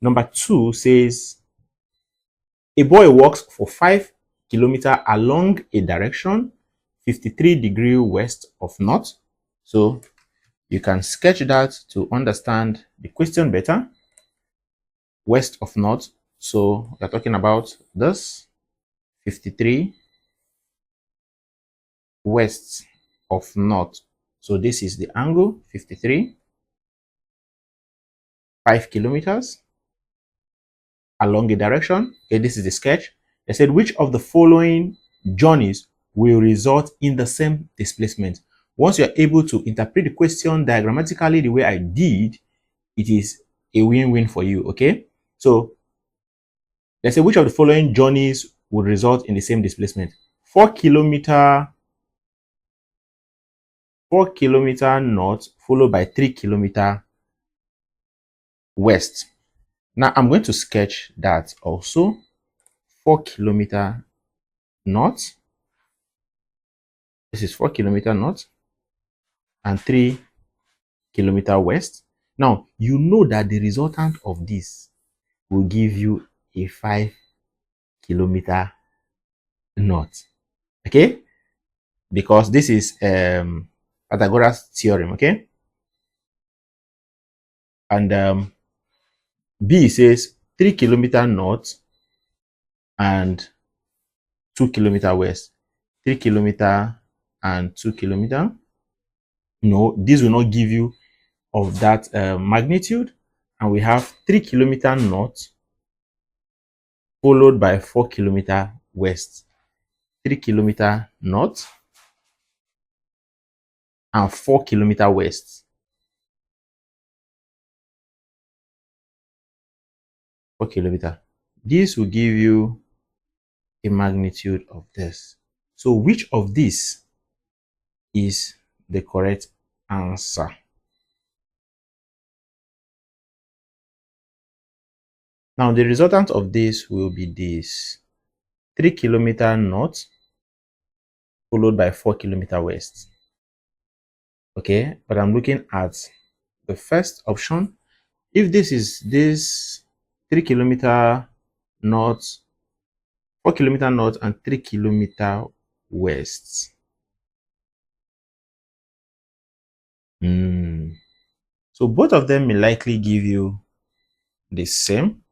Number 2 says, a boy walks for 5 kilometers along a direction 53 degrees west of north. So you can sketch that to understand the question better. West of north. So we're talking about this 53 west of north. So this is the angle 53, 5 kilometers along a direction. Okay, this is the sketch. They said, which of the following journeys will result in the same displacement? Once you're able to interpret the question diagrammatically the way I did, it is a win-win for you. Okay, so let's say, which of the following journeys would result in the same displacement? 4 kilometer north followed by 3 kilometer west. Now I'm going to sketch that also. 4 kilometer north. This is 4 kilometer north and 3 kilometer west. Now you know that the resultant of this will give you a 5 kilometer north. Okay, because this is Pythagoras theorem. Okay, and B says 3 kilometer north and 2 kilometer west. 3 kilometer and 2 kilometer. No, this will not give you of that magnitude. And we have 3 kilometer north followed by 4 kilometer west. 3 kilometer north and 4 kilometer west. 4 kilometer. This will give you a magnitude of this. So which of these is the correct answer? Now the resultant of this will be this: 3 kilometer north followed by 4 kilometer west. Okay, but I'm looking at the first option. If this is this 3 kilometer north, 4 kilometer north and 3 kilometer west. So both of them may likely give you the same,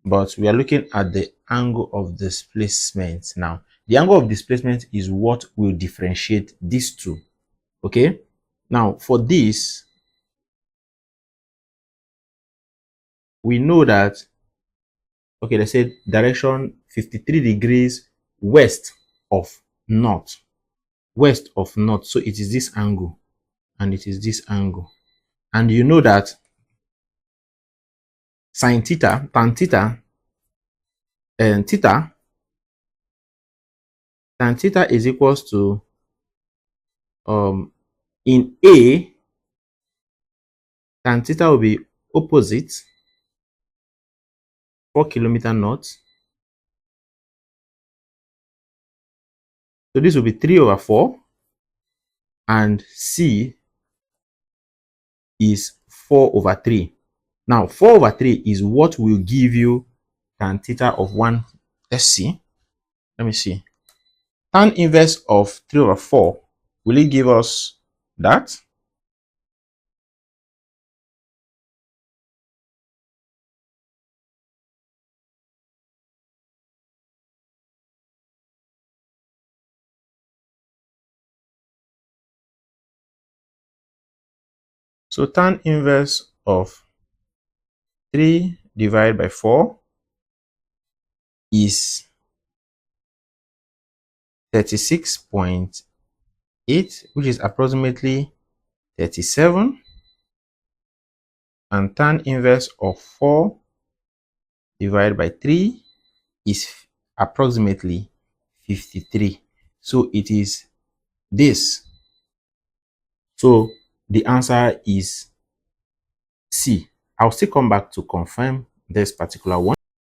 but we are looking at the angle of displacement. Now the angle of displacement is what will differentiate these two. Okay, now for this, we know that, okay, they said direction 53 degrees west of north. West of north. So it is this angle and it is this angle. And you know that sine theta, tan theta, and tan theta is equals to in A, tan theta will be opposite 4 kilometer north. So this will be 3/4, and C is 4/3. Now 4/3 is what will give you tan theta of 1. Let's see. Let me see. Tan inverse of 3/4, will it give us that? So tan inverse of 3 divided by 4 is 36.8, which is approximately 37. And tan inverse of 4 divided by 3 is approximately 53. So it is this. So the answer is C. I'll still come back to confirm this particular one.